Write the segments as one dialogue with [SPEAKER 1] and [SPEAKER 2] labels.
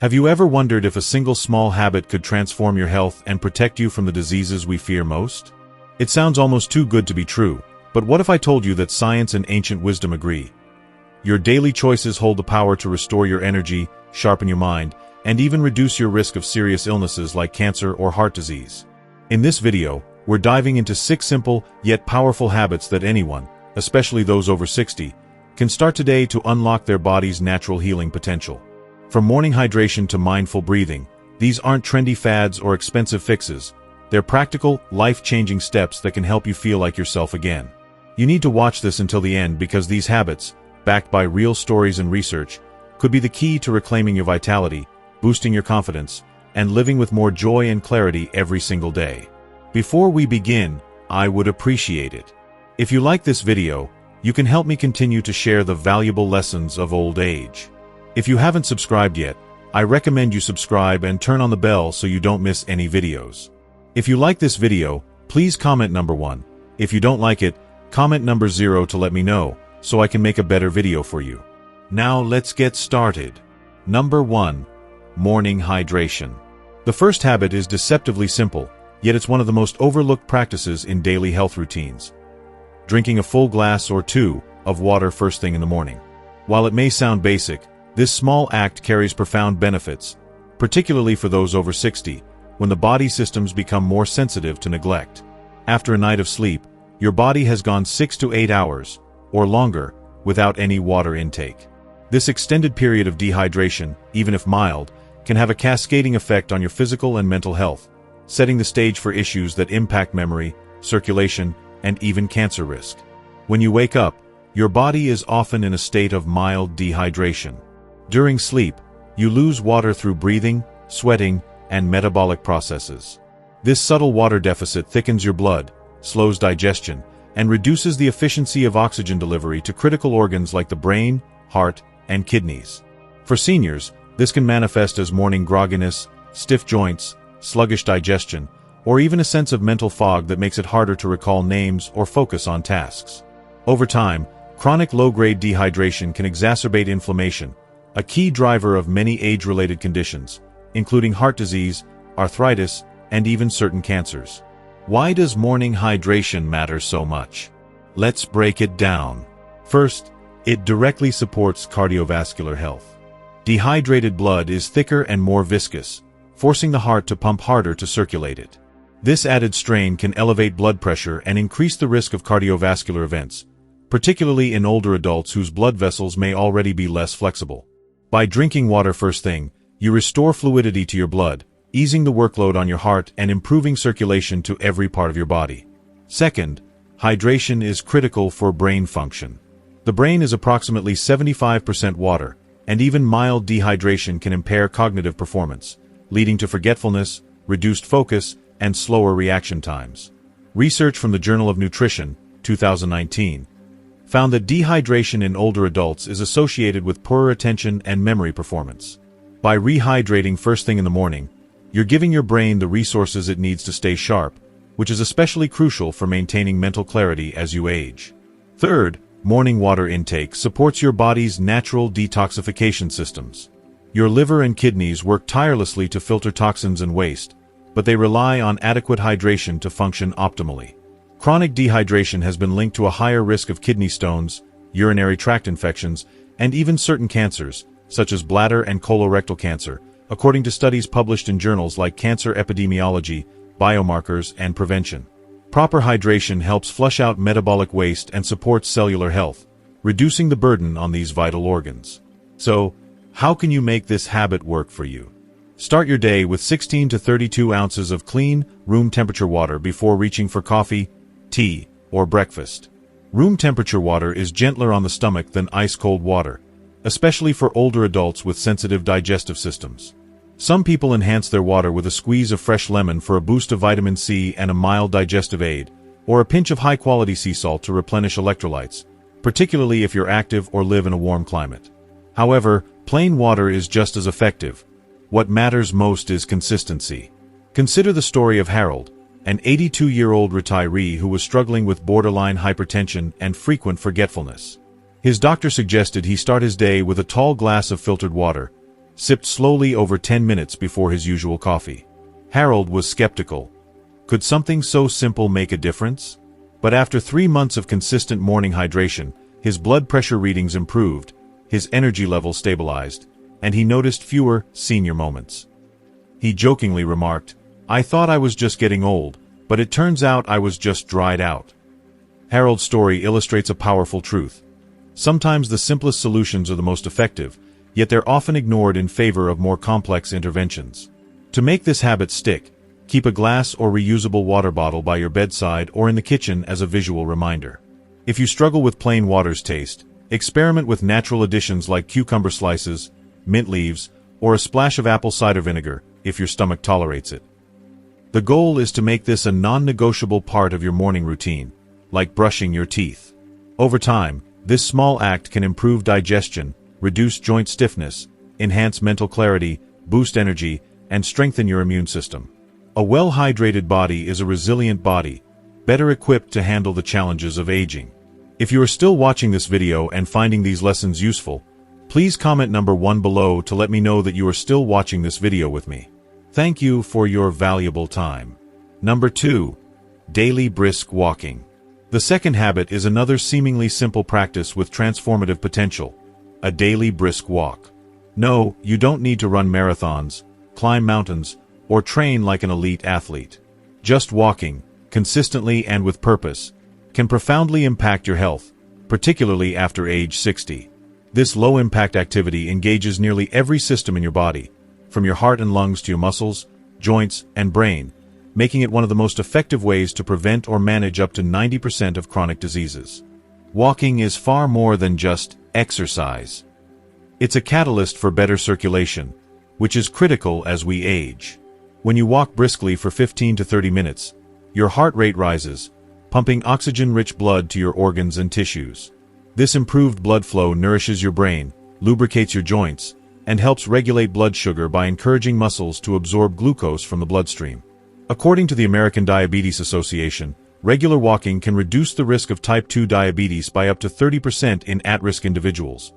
[SPEAKER 1] Have you ever wondered if a single small habit could transform your health and protect you from the diseases we fear most? It sounds almost too good to be true, but what if I told you that science and ancient wisdom agree? Your daily choices hold the power to restore your energy, sharpen your mind, and even reduce your risk of serious illnesses like cancer or heart disease. In this video, we're diving into 6 simple yet powerful habits that anyone, especially those over 60, can start today to unlock their body's natural healing potential. From morning hydration to mindful breathing, these aren't trendy fads or expensive fixes. They're practical, life-changing steps that can help you feel like yourself again. You need to watch this until the end because these habits, backed by real stories and research, could be the key to reclaiming your vitality, boosting your confidence, and living with more joy and clarity every single day. Before we begin, I would appreciate it if you like this video. You can help me continue to share the valuable lessons of old age. If you haven't subscribed yet, I recommend you subscribe and turn on the bell so you don't miss any videos. If you like this video, please comment number 1. If you don't like it, comment number 0 to let me know, so I can make a better video for you. Now let's get started. Number 1. Morning hydration. The first habit is deceptively simple, yet it's one of the most overlooked practices in daily health routines. Drinking a full glass or 2 of water first thing in the morning. While it may sound basic, this small act carries profound benefits, particularly for those over 60, when the body systems become more sensitive to neglect. After a night of sleep, your body has gone 6 to 8 hours, or longer, without any water intake. This extended period of dehydration, even if mild, can have a cascading effect on your physical and mental health, setting the stage for issues that impact memory, circulation, and even cancer risk. When you wake up, your body is often in a state of mild dehydration. During sleep, you lose water through breathing, sweating, and metabolic processes. This subtle water deficit thickens your blood, slows digestion, and reduces the efficiency of oxygen delivery to critical organs like the brain, heart, and kidneys. For seniors, this can manifest as morning grogginess, stiff joints, sluggish digestion, or even a sense of mental fog that makes it harder to recall names or focus on tasks. Over time, chronic low-grade dehydration can exacerbate inflammation, a key driver of many age-related conditions, including heart disease, arthritis, and even certain cancers. Why does morning hydration matter so much? Let's break it down. First, it directly supports cardiovascular health. Dehydrated blood is thicker and more viscous, forcing the heart to pump harder to circulate it. This added strain can elevate blood pressure and increase the risk of cardiovascular events, particularly in older adults whose blood vessels may already be less flexible. By drinking water first thing, you restore fluidity to your blood, easing the workload on your heart and improving circulation to every part of your body. Second, hydration is critical for brain function. The brain is approximately 75% water, and even mild dehydration can impair cognitive performance, leading to forgetfulness, reduced focus, and slower reaction times. Research from the Journal of Nutrition, 2019, found that dehydration in older adults is associated with poorer attention and memory performance. By rehydrating first thing in the morning, you're giving your brain the resources it needs to stay sharp, which is especially crucial for maintaining mental clarity as you age. Third, morning water intake supports your body's natural detoxification systems. Your liver and kidneys work tirelessly to filter toxins and waste, but they rely on adequate hydration to function optimally. Chronic dehydration has been linked to a higher risk of kidney stones, urinary tract infections, and even certain cancers, such as bladder and colorectal cancer, according to studies published in journals like Cancer Epidemiology, Biomarkers, and Prevention. Proper hydration helps flush out metabolic waste and supports cellular health, reducing the burden on these vital organs. So, how can you make this habit work for you? Start your day with 16 to 32 ounces of clean, room temperature water before reaching for coffee, tea, or breakfast. Room temperature water is gentler on the stomach than ice-cold water, especially for older adults with sensitive digestive systems. Some people enhance their water with a squeeze of fresh lemon for a boost of vitamin C and a mild digestive aid, or a pinch of high-quality sea salt to replenish electrolytes, particularly if you're active or live in a warm climate. However, plain water is just as effective. What matters most is consistency. Consider the story of Harold, an 82-year-old retiree who was struggling with borderline hypertension and frequent forgetfulness. His doctor suggested he start his day with a tall glass of filtered water, sipped slowly over 10 minutes before his usual coffee. Harold was skeptical. Could something so simple make a difference? But after 3 months of consistent morning hydration, his blood pressure readings improved, his energy level stabilized, and he noticed fewer senior moments. He jokingly remarked, "I thought I was just getting old, but it turns out I was just dried out." Harold's story illustrates a powerful truth. Sometimes the simplest solutions are the most effective, yet they're often ignored in favor of more complex interventions. To make this habit stick, keep a glass or reusable water bottle by your bedside or in the kitchen as a visual reminder. If you struggle with plain water's taste, experiment with natural additions like cucumber slices, mint leaves, or a splash of apple cider vinegar, if your stomach tolerates it. The goal is to make this a non-negotiable part of your morning routine, like brushing your teeth. Over time, this small act can improve digestion, reduce joint stiffness, enhance mental clarity, boost energy, and strengthen your immune system. A well-hydrated body is a resilient body, better equipped to handle the challenges of aging. If you are still watching this video and finding these lessons useful, please comment number 1 below to let me know that you are still watching this video with me. Thank you for your valuable time. Number 2. Daily brisk walking. The second habit is another seemingly simple practice with transformative potential: a daily brisk walk. No, you don't need to run marathons, climb mountains, or train like an elite athlete. Just walking, consistently and with purpose, can profoundly impact your health, particularly after age 60. This low-impact activity engages nearly every system in your body, from your heart and lungs to your muscles, joints, and brain, making it one of the most effective ways to prevent or manage up to 90% of chronic diseases. Walking is far more than just exercise. It's a catalyst for better circulation, which is critical as we age. When you walk briskly for 15 to 30 minutes, your heart rate rises, pumping oxygen-rich blood to your organs and tissues. This improved blood flow nourishes your brain, lubricates your joints, and helps regulate blood sugar by encouraging muscles to absorb glucose from the bloodstream. According to the American Diabetes Association, regular walking can reduce the risk of type 2 diabetes by up to 30% in at-risk individuals,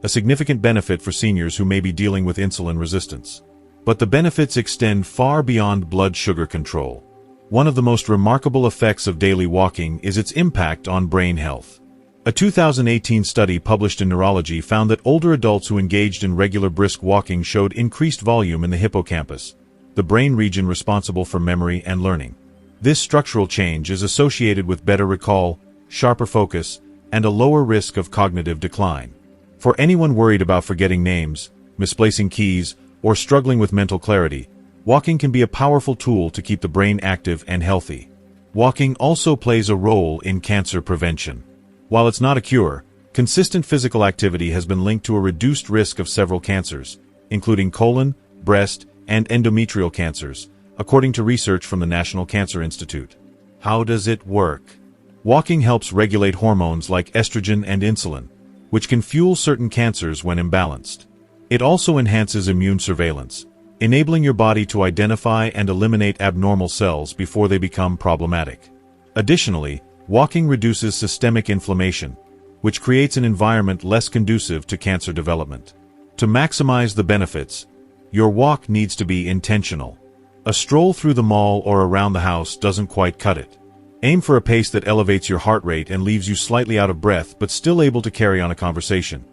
[SPEAKER 1] a significant benefit for seniors who may be dealing with insulin resistance. But the benefits extend far beyond blood sugar control. One of the most remarkable effects of daily walking is its impact on brain health. A 2018 study published in Neurology found that older adults who engaged in regular brisk walking showed increased volume in the hippocampus, the brain region responsible for memory and learning. This structural change is associated with better recall, sharper focus, and a lower risk of cognitive decline. For anyone worried about forgetting names, misplacing keys, or struggling with mental clarity, walking can be a powerful tool to keep the brain active and healthy. Walking also plays a role in cancer prevention. While it's not a cure, consistent physical activity has been linked to a reduced risk of several cancers, including colon, breast, and endometrial cancers, according to research from the National Cancer Institute. How does it work? Walking helps regulate hormones like estrogen and insulin, which can fuel certain cancers when imbalanced. It also enhances immune surveillance, enabling your body to identify and eliminate abnormal cells before they become problematic. Additionally, walking reduces systemic inflammation, which creates an environment less conducive to cancer development. To maximize the benefits, your walk needs to be intentional. A stroll through the mall or around the house doesn't quite cut it. Aim for a pace that elevates your heart rate and leaves you slightly out of breath but still able to carry on a conversation.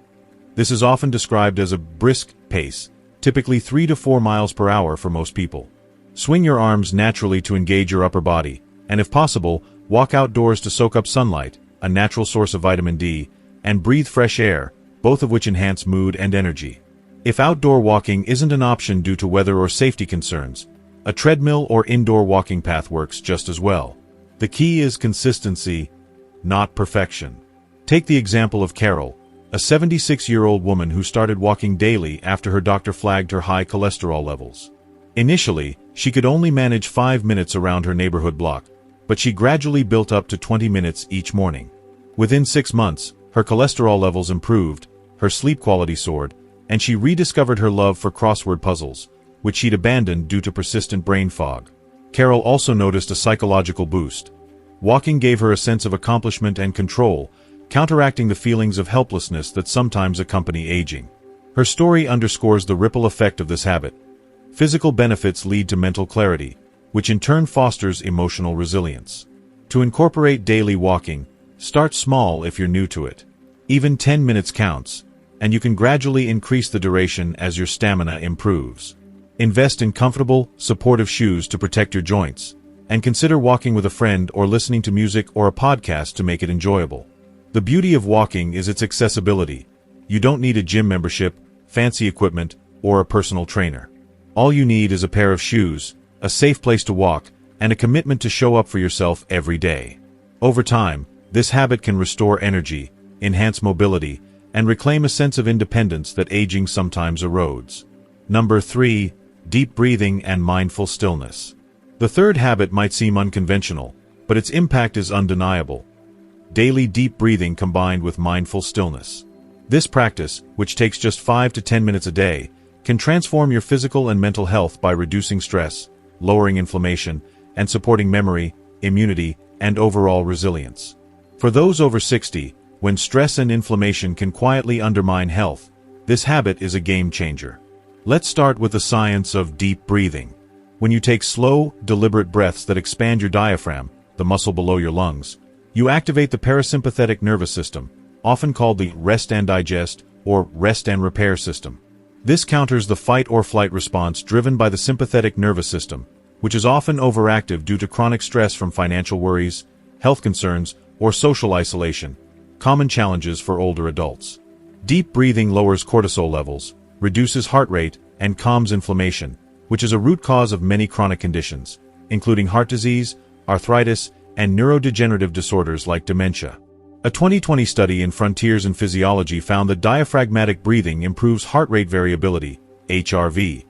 [SPEAKER 1] This is often described as a brisk pace, typically 3 to 4 miles per hour for most people. Swing your arms naturally to engage your upper body, and if possible, walk outdoors to soak up sunlight, a natural source of vitamin D, and breathe fresh air, both of which enhance mood and energy. If outdoor walking isn't an option due to weather or safety concerns, a treadmill or indoor walking path works just as well. The key is consistency, not perfection. Take the example of Carol, a 76-year-old woman who started walking daily after her doctor flagged her high cholesterol levels. Initially, she could only manage 5 minutes around her neighborhood block, but she gradually built up to 20 minutes each morning. Within 6 months, her cholesterol levels improved, her sleep quality soared, and she rediscovered her love for crossword puzzles, which she'd abandoned due to persistent brain fog. Carol also noticed a psychological boost. Walking gave her a sense of accomplishment and control, counteracting the feelings of helplessness that sometimes accompany aging. Her story underscores the ripple effect of this habit. Physical benefits lead to mental clarity, which in turn fosters emotional resilience. To incorporate daily walking, start small if you're new to it. Even 10 minutes counts, and you can gradually increase the duration as your stamina improves. Invest in comfortable, supportive shoes to protect your joints, and consider walking with a friend or listening to music or a podcast to make it enjoyable. The beauty of walking is its accessibility. You don't need a gym membership, fancy equipment, or a personal trainer. All you need is a pair of shoes, a safe place to walk, and a commitment to show up for yourself every day. Over time, this habit can restore energy, enhance mobility, and reclaim a sense of independence that aging sometimes erodes. Number 3. Deep breathing and mindful stillness. The third habit might seem unconventional, but its impact is undeniable. Daily deep breathing combined with mindful stillness. This practice, which takes just 5 to 10 minutes a day, can transform your physical and mental health by reducing stress, lowering inflammation, and supporting memory, immunity, and overall resilience. For those over 60, when stress and inflammation can quietly undermine health, this habit is a game changer. Let's start with the science of deep breathing. When you take slow, deliberate breaths that expand your diaphragm, the muscle below your lungs, you activate the parasympathetic nervous system, often called the rest and digest or rest and repair system. This counters the fight or flight response driven by the sympathetic nervous system, which is often overactive due to chronic stress from financial worries, health concerns, or social isolation, common challenges for older adults. Deep breathing lowers cortisol levels, reduces heart rate, and calms inflammation, which is a root cause of many chronic conditions, including heart disease, arthritis, and neurodegenerative disorders like dementia. A 2020 study in Frontiers in Physiology found that diaphragmatic breathing improves heart rate variability, HRV,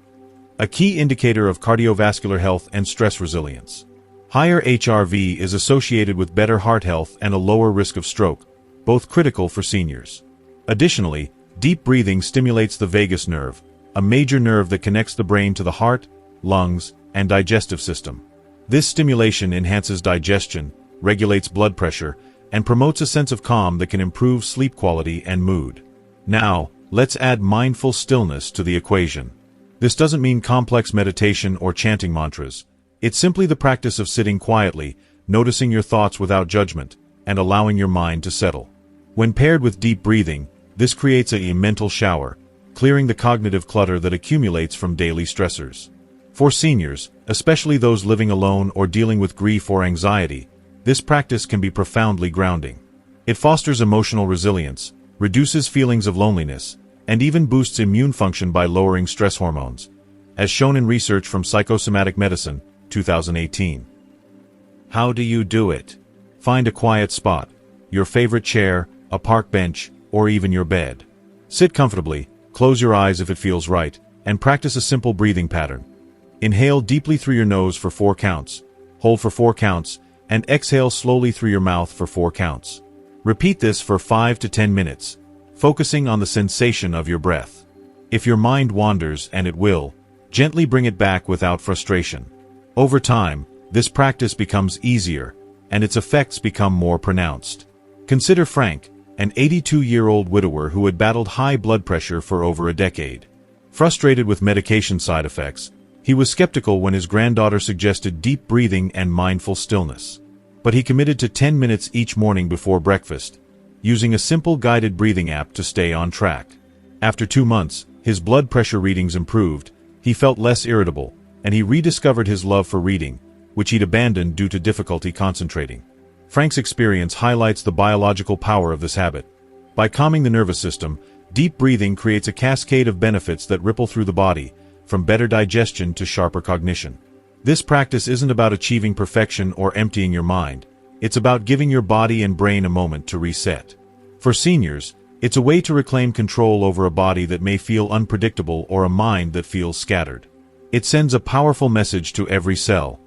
[SPEAKER 1] a key indicator of cardiovascular health and stress resilience. Higher HRV is associated with better heart health and a lower risk of stroke, both critical for seniors. Additionally, deep breathing stimulates the vagus nerve, a major nerve that connects the brain to the heart, lungs, and digestive system. This stimulation enhances digestion, regulates blood pressure, and promotes a sense of calm that can improve sleep quality and mood. Now, let's add mindful stillness to the equation. This doesn't mean complex meditation or chanting mantras. It's simply the practice of sitting quietly, noticing your thoughts without judgment, and allowing your mind to settle. When paired with deep breathing, this creates a mental shower, clearing the cognitive clutter that accumulates from daily stressors. For seniors, especially those living alone or dealing with grief or anxiety, this practice can be profoundly grounding. It fosters emotional resilience, reduces feelings of loneliness, and even boosts immune function by lowering stress hormones, as shown in research from Psychosomatic Medicine, 2018. How do you do it? Find a quiet spot, your favorite chair, a park bench, or even your bed. Sit comfortably, close your eyes if it feels right, and practice a simple breathing pattern. Inhale deeply through your nose for 4 counts, hold for 4 counts, and exhale slowly through your mouth for 4 counts. Repeat this for 5 to 10 minutes, focusing on the sensation of your breath. If your mind wanders, and it will, gently bring it back without frustration. Over time, this practice becomes easier, and its effects become more pronounced. Consider Frank, an 82-year-old widower who had battled high blood pressure for over a decade. Frustrated with medication side effects, he was skeptical when his granddaughter suggested deep breathing and mindful stillness. But he committed to 10 minutes each morning before breakfast, using a simple guided breathing app to stay on track. After 2 months, his blood pressure readings improved, he felt less irritable, and he rediscovered his love for reading, which he'd abandoned due to difficulty concentrating. Frank's experience highlights the biological power of this habit. By calming the nervous system, deep breathing creates a cascade of benefits that ripple through the body, from better digestion to sharper cognition. This practice isn't about achieving perfection or emptying your mind. It's about giving your body and brain a moment to reset. For seniors, it's a way to reclaim control over a body that may feel unpredictable or a mind that feels scattered. It sends a powerful message to every cell.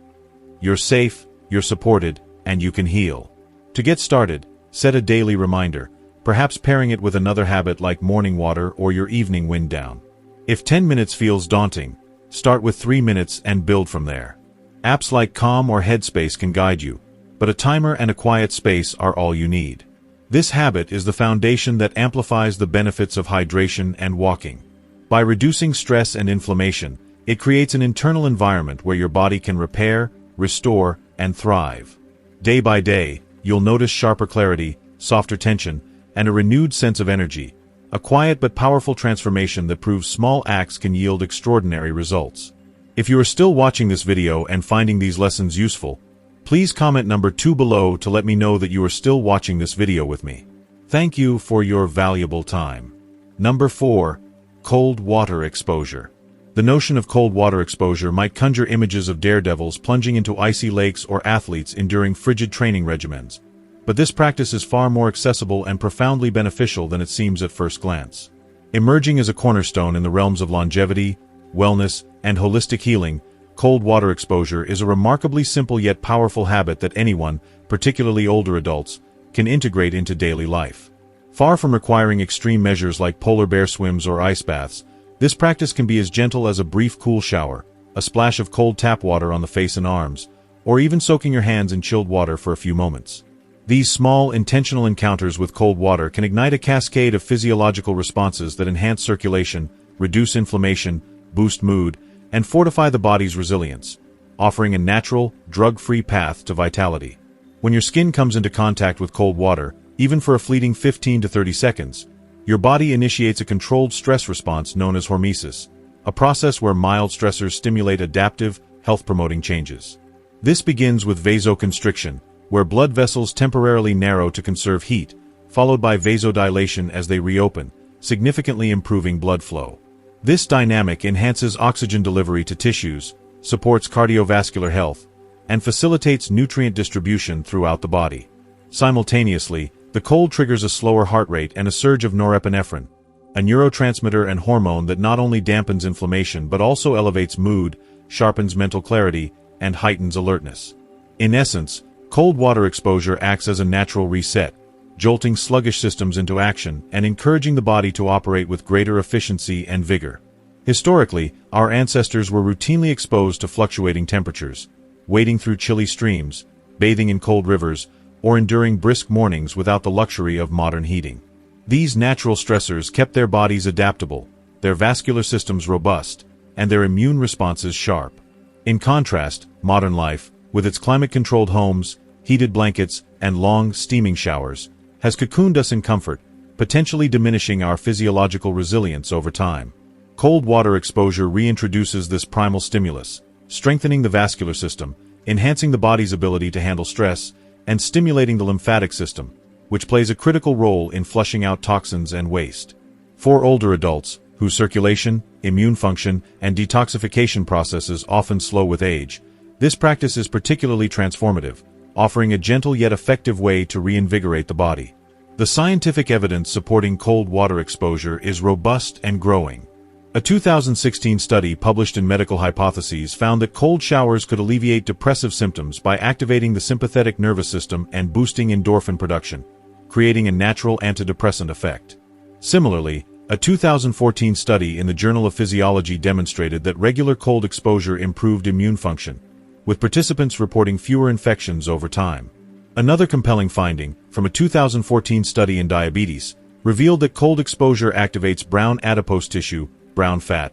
[SPEAKER 1] You're safe, you're supported, and you can heal. To get started, set a daily reminder, perhaps pairing it with another habit like morning water or your evening wind down. If 10 minutes feels daunting, start with 3 minutes and build from there. Apps like Calm or Headspace can guide you, but a timer and a quiet space are all you need. This habit is the foundation that amplifies the benefits of hydration and walking. By reducing stress and inflammation, it creates an internal environment where your body can repair, restore, and thrive. Day by day, you'll notice sharper clarity, softer tension, and a renewed sense of energy, a quiet but powerful transformation that proves small acts can yield extraordinary results. If you are still watching this video and finding these lessons useful, please comment number 2 below to let me know that you are still watching this video with me. Thank you for your valuable time. Number 4. Cold water exposure. The notion of cold water exposure might conjure images of daredevils plunging into icy lakes or athletes enduring frigid training regimens. But this practice is far more accessible and profoundly beneficial than it seems at first glance. Emerging as a cornerstone in the realms of longevity, wellness, and holistic healing, cold water exposure is a remarkably simple yet powerful habit that anyone, particularly older adults, can integrate into daily life. Far from requiring extreme measures like polar bear swims or ice baths, this practice can be as gentle as a brief cool shower, a splash of cold tap water on the face and arms, or even soaking your hands in chilled water for a few moments. These small, intentional encounters with cold water can ignite a cascade of physiological responses that enhance circulation, reduce inflammation, boost mood, and fortify the body's resilience, offering a natural, drug-free path to vitality. When your skin comes into contact with cold water, even for a fleeting 15 to 30 seconds, your body initiates a controlled stress response known as hormesis, a process where mild stressors stimulate adaptive, health-promoting changes. This begins with vasoconstriction, where blood vessels temporarily narrow to conserve heat, followed by vasodilation as they reopen, significantly improving blood flow. This dynamic enhances oxygen delivery to tissues, supports cardiovascular health, and facilitates nutrient distribution throughout the body. Simultaneously, the cold triggers a slower heart rate and a surge of norepinephrine, a neurotransmitter and hormone that not only dampens inflammation but also elevates mood, sharpens mental clarity, and heightens alertness. In essence, cold water exposure acts as a natural reset, jolting sluggish systems into action and encouraging the body to operate with greater efficiency and vigor. Historically, our ancestors were routinely exposed to fluctuating temperatures, wading through chilly streams, bathing in cold rivers, or enduring brisk mornings without the luxury of modern heating. These natural stressors kept their bodies adaptable, their vascular systems robust, and their immune responses sharp. In contrast, modern life, with its climate-controlled homes, heated blankets, and long, steaming showers, has cocooned us in comfort, potentially diminishing our physiological resilience over time. Cold water exposure reintroduces this primal stimulus, strengthening the vascular system, enhancing the body's ability to handle stress, and stimulating the lymphatic system, which plays a critical role in flushing out toxins and waste. For older adults, whose circulation, immune function, and detoxification processes often slow with age, this practice is particularly transformative, offering a gentle yet effective way to reinvigorate the body. The scientific evidence supporting cold water exposure is robust and growing. A 2016 study published in Medical Hypotheses found that cold showers could alleviate depressive symptoms by activating the sympathetic nervous system and boosting endorphin production, creating a natural antidepressant effect. Similarly, a 2014 study in the Journal of Physiology demonstrated that regular cold exposure improved immune function, with participants reporting fewer infections over time. Another compelling finding, from a 2014 study in diabetes, revealed that cold exposure activates brown adipose tissue, brown fat,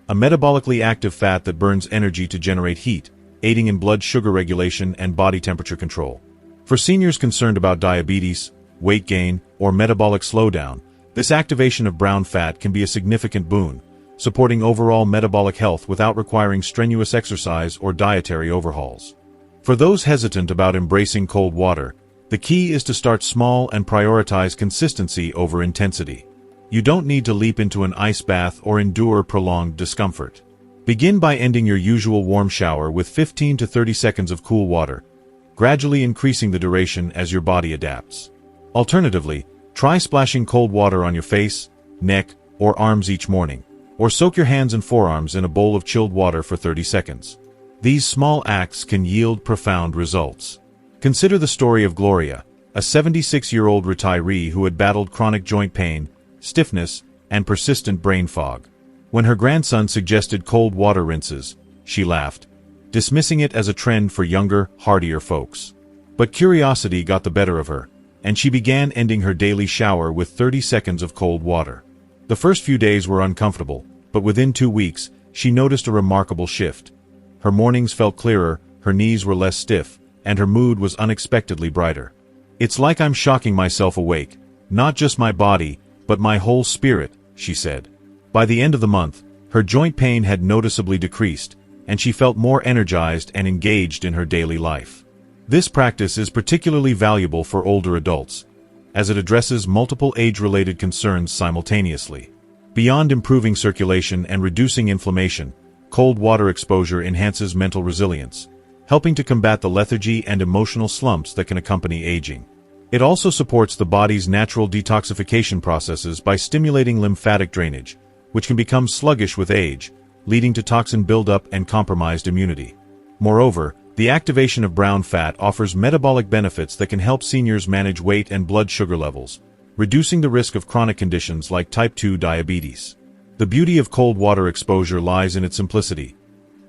[SPEAKER 1] a metabolically active fat that burns energy to generate heat, aiding in blood sugar regulation and body temperature control. For seniors concerned about diabetes, weight gain, or metabolic slowdown, this activation of brown fat can be a significant boon, supporting overall metabolic health without requiring strenuous exercise or dietary overhauls. For those hesitant about embracing cold water, the key is to start small and prioritize consistency over intensity. You don't need to leap into an ice bath or endure prolonged discomfort. Begin by ending your usual warm shower with 15 to 30 seconds of cool water, gradually increasing the duration as your body adapts. Alternatively, try splashing cold water on your face, neck, or arms each morning, or soak your hands and forearms in a bowl of chilled water for 30 seconds. These small acts can yield profound results. Consider the story of Gloria, a 76-year-old retiree who had battled chronic joint pain, stiffness, and persistent brain fog. When her grandson suggested cold water rinses, she laughed, dismissing it as a trend for younger, hardier folks. But curiosity got the better of her, and she began ending her daily shower with 30 seconds of cold water. The first few days were uncomfortable, but within 2 weeks, she noticed a remarkable shift. Her mornings felt clearer, her knees were less stiff, and her mood was unexpectedly brighter. "It's like I'm shocking myself awake, not just my body, but my whole spirit," she said. By the end of the month, her joint pain had noticeably decreased, and she felt more energized and engaged in her daily life. This practice is particularly valuable for older adults, as it addresses multiple age-related concerns simultaneously. Beyond improving circulation and reducing inflammation, cold water exposure enhances mental resilience, helping to combat the lethargy and emotional slumps that can accompany aging. It also supports the body's natural detoxification processes by stimulating lymphatic drainage, which can become sluggish with age, leading to toxin buildup and compromised immunity. Moreover, the activation of brown fat offers metabolic benefits that can help seniors manage weight and blood sugar levels, reducing the risk of chronic conditions like type 2 diabetes. The beauty of cold water exposure lies in its simplicity.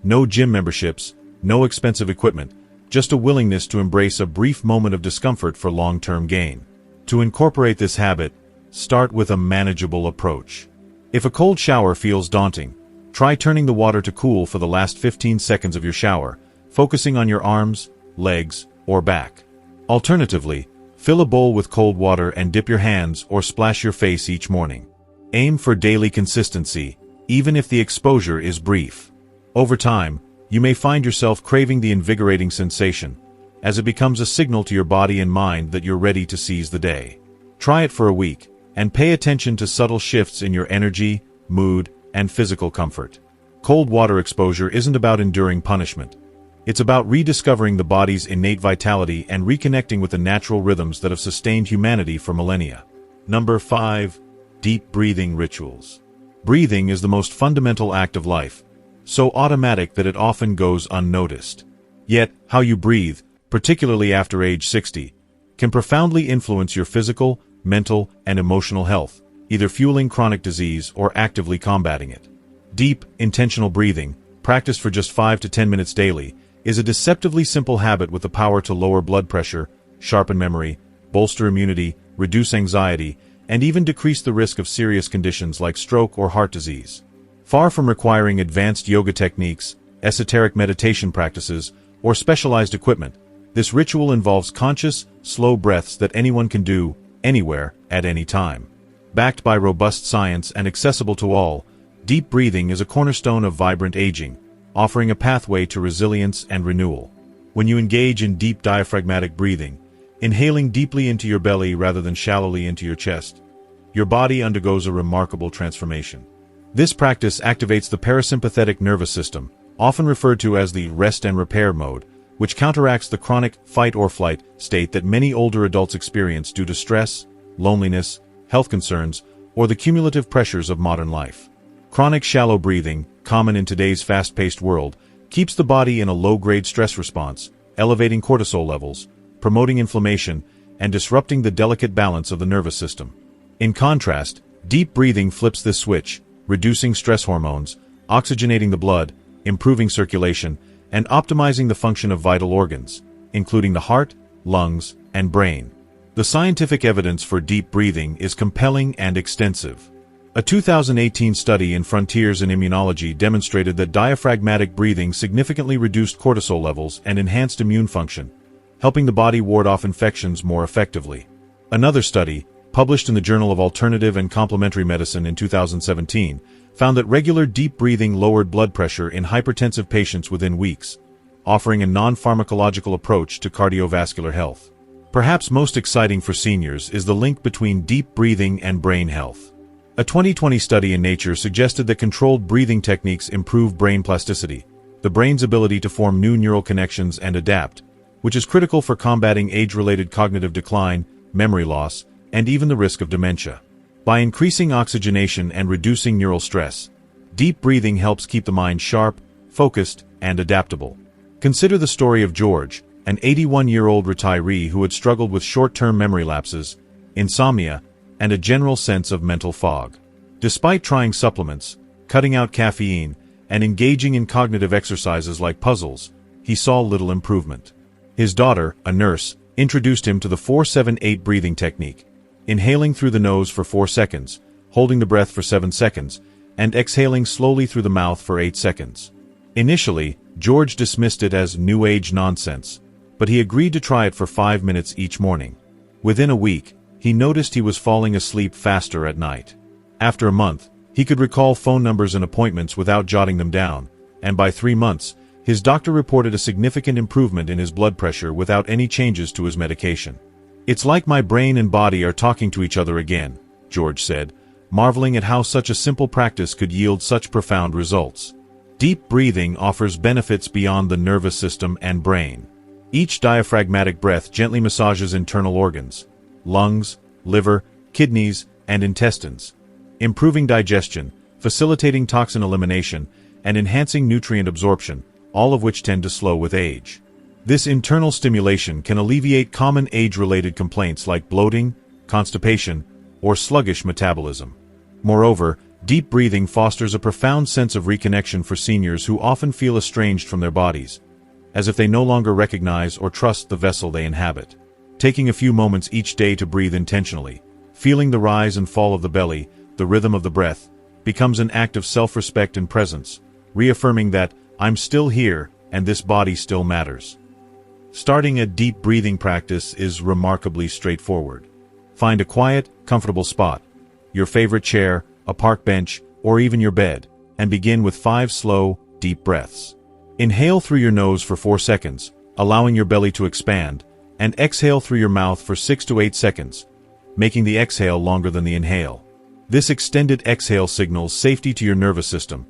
[SPEAKER 1] No gym memberships, no expensive equipment, just a willingness to embrace a brief moment of discomfort for long-term gain. To incorporate this habit, start with a manageable approach. If a cold shower feels daunting, try turning the water to cool for the last 15 seconds of your shower, focusing on your arms, legs, or back. Alternatively, fill a bowl with cold water and dip your hands or splash your face each morning. Aim for daily consistency, even if the exposure is brief. Over time, you may find yourself craving the invigorating sensation, as it becomes a signal to your body and mind that you're ready to seize the day. Try it for a week, and pay attention to subtle shifts in your energy, mood, and physical comfort. Cold water exposure isn't about enduring punishment. It's about rediscovering the body's innate vitality and reconnecting with the natural rhythms that have sustained humanity for millennia. Number 5. Deep breathing rituals. Breathing is the most fundamental act of life, so automatic that it often goes unnoticed. Yet, how you breathe, particularly after age 60, can profoundly influence your physical, mental, and emotional health, either fueling chronic disease or actively combating it. Deep, intentional breathing, practiced for just 5 to 10 minutes daily, is a deceptively simple habit with the power to lower blood pressure, sharpen memory, bolster immunity, reduce anxiety, and even decrease the risk of serious conditions like stroke or heart disease. Far from requiring advanced yoga techniques, esoteric meditation practices, or specialized equipment, this ritual involves conscious, slow breaths that anyone can do, anywhere, at any time. Backed by robust science and accessible to all, deep breathing is a cornerstone of vibrant aging, offering a pathway to resilience and renewal. When you engage in deep diaphragmatic breathing, inhaling deeply into your belly rather than shallowly into your chest, your body undergoes a remarkable transformation. This practice activates the parasympathetic nervous system, often referred to as the rest and repair mode, which counteracts the chronic fight-or-flight state that many older adults experience due to stress, loneliness, health concerns, or the cumulative pressures of modern life. Chronic shallow breathing, common in today's fast-paced world, keeps the body in a low-grade stress response, elevating cortisol levels, promoting inflammation, and disrupting the delicate balance of the nervous system. In contrast, deep breathing flips this switch, reducing stress hormones, oxygenating the blood, improving circulation, and optimizing the function of vital organs, including the heart, lungs, and brain. The scientific evidence for deep breathing is compelling and extensive. A 2018 study in Frontiers in Immunology demonstrated that diaphragmatic breathing significantly reduced cortisol levels and enhanced immune function, helping the body ward off infections more effectively. Another study, published in the Journal of Alternative and Complementary Medicine in 2017, found that regular deep breathing lowered blood pressure in hypertensive patients within weeks, offering a non-pharmacological approach to cardiovascular health. Perhaps most exciting for seniors is the link between deep breathing and brain health. A 2020 study in Nature suggested that controlled breathing techniques improve brain plasticity, the brain's ability to form new neural connections and adapt, which is critical for combating age-related cognitive decline, memory loss, and even the risk of dementia. By increasing oxygenation and reducing neural stress, deep breathing helps keep the mind sharp, focused, and adaptable. Consider the story of George, an 81-year-old retiree who had struggled with short-term memory lapses, insomnia, and a general sense of mental fog. Despite trying supplements, cutting out caffeine, and engaging in cognitive exercises like puzzles, he saw little improvement. His daughter, a nurse, introduced him to the 4-7-8 breathing technique, inhaling through the nose for 4 seconds, holding the breath for 7 seconds, and exhaling slowly through the mouth for 8 seconds. Initially, George dismissed it as New Age nonsense, but he agreed to try it for 5 minutes each morning. Within a week, he noticed he was falling asleep faster at night. After a month, he could recall phone numbers and appointments without jotting them down, and by 3 months, his doctor reported a significant improvement in his blood pressure without any changes to his medication. "It's like my brain and body are talking to each other again," George said, marveling at how such a simple practice could yield such profound results. Deep breathing offers benefits beyond the nervous system and brain. Each diaphragmatic breath gently massages internal organs, lungs, liver, kidneys, and intestines, improving digestion, facilitating toxin elimination, and enhancing nutrient absorption, all of which tend to slow with age. This internal stimulation can alleviate common age-related complaints like bloating, constipation, or sluggish metabolism. Moreover, deep breathing fosters a profound sense of reconnection for seniors who often feel estranged from their bodies, as if they no longer recognize or trust the vessel they inhabit. Taking a few moments each day to breathe intentionally, feeling the rise and fall of the belly, the rhythm of the breath, becomes an act of self-respect and presence, reaffirming that I'm still here and this body still matters. Starting a deep breathing practice is remarkably straightforward. Find a quiet, comfortable spot, your favorite chair, a park bench, or even your bed, and begin with 5 slow, deep breaths. Inhale through your nose for 4 seconds, allowing your belly to expand, and exhale through your mouth for 6 to 8 seconds, making the exhale longer than the inhale. This extended exhale signals safety to your nervous system,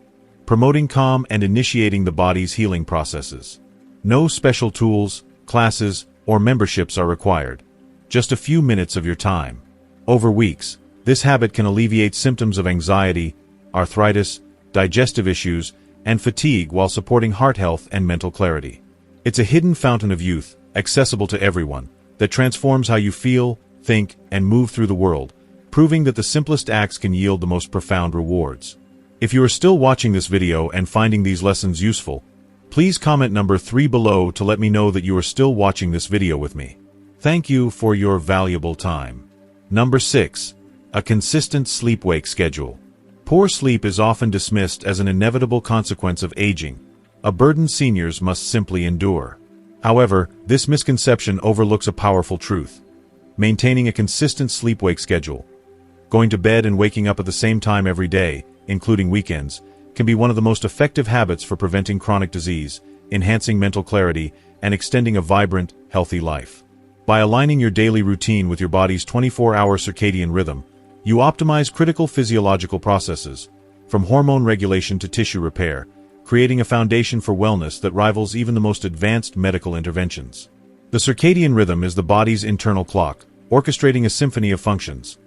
[SPEAKER 1] promoting calm and initiating the body's healing processes. No special tools, classes, or memberships are required. Just a few minutes of your time. Over weeks, this habit can alleviate symptoms of anxiety, arthritis, digestive issues, and fatigue while supporting heart health and mental clarity. It's a hidden fountain of youth, accessible to everyone, that transforms how you feel, think, and move through the world, proving that the simplest acts can yield the most profound rewards. If you are still watching this video and finding these lessons useful, please comment number 3 below to let me know that you are still watching this video with me. Thank you for your valuable time. Number 6. A consistent sleep-wake schedule. Poor sleep is often dismissed as an inevitable consequence of aging, a burden seniors must simply endure. However, this misconception overlooks a powerful truth. Maintaining a consistent sleep-wake schedule, going to bed and waking up at the same time every day, including weekends, can be one of the most effective habits for preventing chronic disease, enhancing mental clarity, and extending a vibrant, healthy life. By aligning your daily routine with your body's 24-hour circadian rhythm, you optimize critical physiological processes, from hormone regulation to tissue repair, creating a foundation for wellness that rivals even the most advanced medical interventions. The circadian rhythm is the body's internal clock, orchestrating a symphony of functions.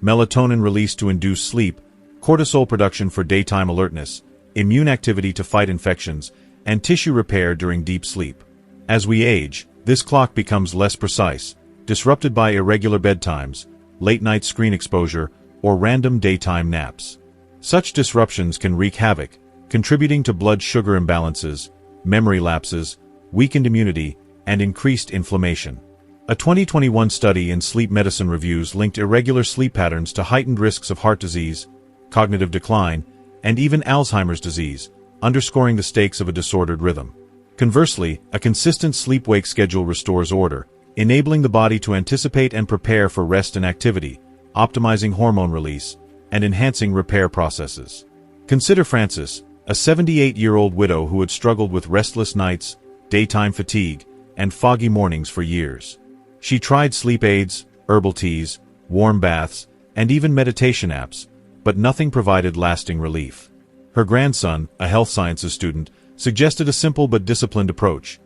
[SPEAKER 1] Melatonin release to induce sleep, cortisol production for daytime alertness, immune activity to fight infections, and tissue repair during deep sleep. As we age, this clock becomes less precise, disrupted by irregular bedtimes, late-night screen exposure, or random daytime naps. Such disruptions can wreak havoc, contributing to blood sugar imbalances, memory lapses, weakened immunity, and increased inflammation. A 2021 study in Sleep Medicine Reviews linked irregular sleep patterns to heightened risks of heart disease, cognitive decline, and even Alzheimer's disease, underscoring the stakes of a disordered rhythm. Conversely, a consistent sleep-wake schedule restores order, enabling the body to anticipate and prepare for rest and activity, optimizing hormone release, and enhancing repair processes. Consider Frances, a 78-year-old widow who had struggled with restless nights, daytime fatigue, and foggy mornings for years. She tried sleep aids, herbal teas, warm baths, and even meditation apps, but nothing provided lasting relief. Her grandson, a health sciences student, suggested a simple but disciplined approach.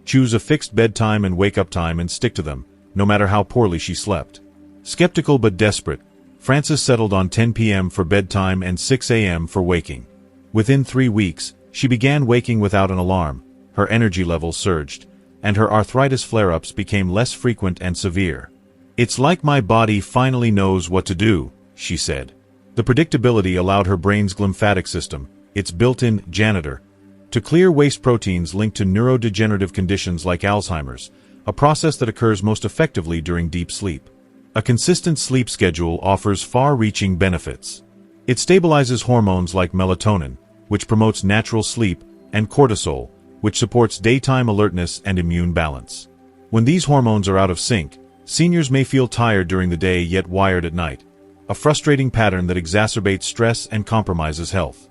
[SPEAKER 1] Choose a fixed bedtime and wake-up time and stick to them, no matter how poorly she slept. Skeptical but desperate, Frances settled on 10 p.m. for bedtime and 6 a.m. for waking. Within 3 weeks, she began waking without an alarm, her energy levels surged, and her arthritis flare-ups became less frequent and severe. "It's like my body finally knows what to do," she said. The predictability allowed her brain's glymphatic system, its built-in janitor, to clear waste proteins linked to neurodegenerative conditions like Alzheimer's, a process that occurs most effectively during deep sleep. A consistent sleep schedule offers far-reaching benefits. It stabilizes hormones like melatonin, which promotes natural sleep, and cortisol, which supports daytime alertness and immune balance. When these hormones are out of sync, seniors may feel tired during the day yet wired at night, a frustrating pattern that exacerbates stress and compromises health.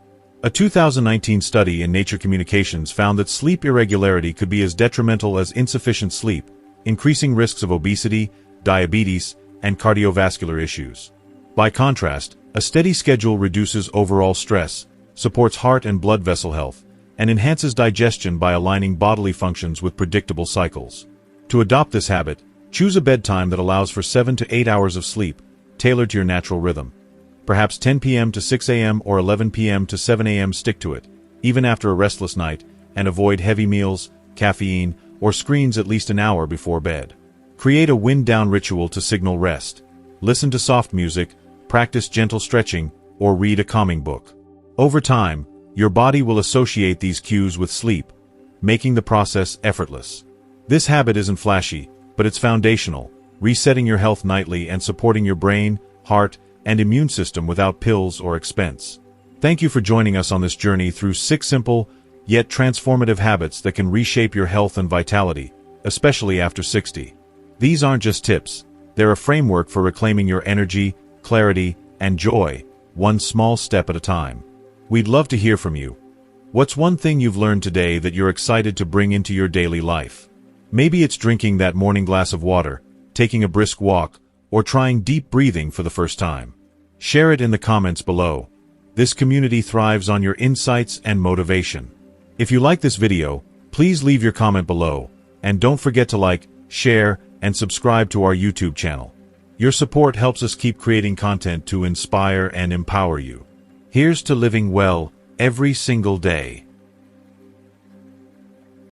[SPEAKER 1] A 2019 study in Nature Communications found that sleep irregularity could be as detrimental as insufficient sleep, increasing risks of obesity, diabetes, and cardiovascular issues. By contrast, a steady schedule reduces overall stress, supports heart and blood vessel health, and enhances digestion by aligning bodily functions with predictable cycles. To adopt this habit, choose a bedtime that allows for 7 to 8 hours of sleep, tailored to your natural rhythm. Perhaps 10 p.m. to 6 a.m. or 11 p.m. to 7 a.m. Stick to it, even after a restless night, and avoid heavy meals, caffeine, or screens at least an hour before bed. Create a wind-down ritual to signal rest. Listen to soft music, practice gentle stretching, or read a calming book. Over time, your body will associate these cues with sleep, making the process effortless. This habit isn't flashy, but it's foundational, resetting your health nightly and supporting your brain, heart, and immune system without pills or expense. Thank you for joining us on this journey through 6 simple, yet transformative habits that can reshape your health and vitality, especially after 60. These aren't just tips, they're a framework for reclaiming your energy, clarity, and joy, one small step at a time. We'd love to hear from you. What's one thing you've learned today that you're excited to bring into your daily life? Maybe it's drinking that morning glass of water, taking a brisk walk, or trying deep breathing for the first time. Share it in the comments below. This community thrives on your insights and motivation. If you like this video, please leave your comment below, and don't forget to like, share, and subscribe to our YouTube channel. Your support helps us keep creating content to inspire and empower you. Here's to living well every single day.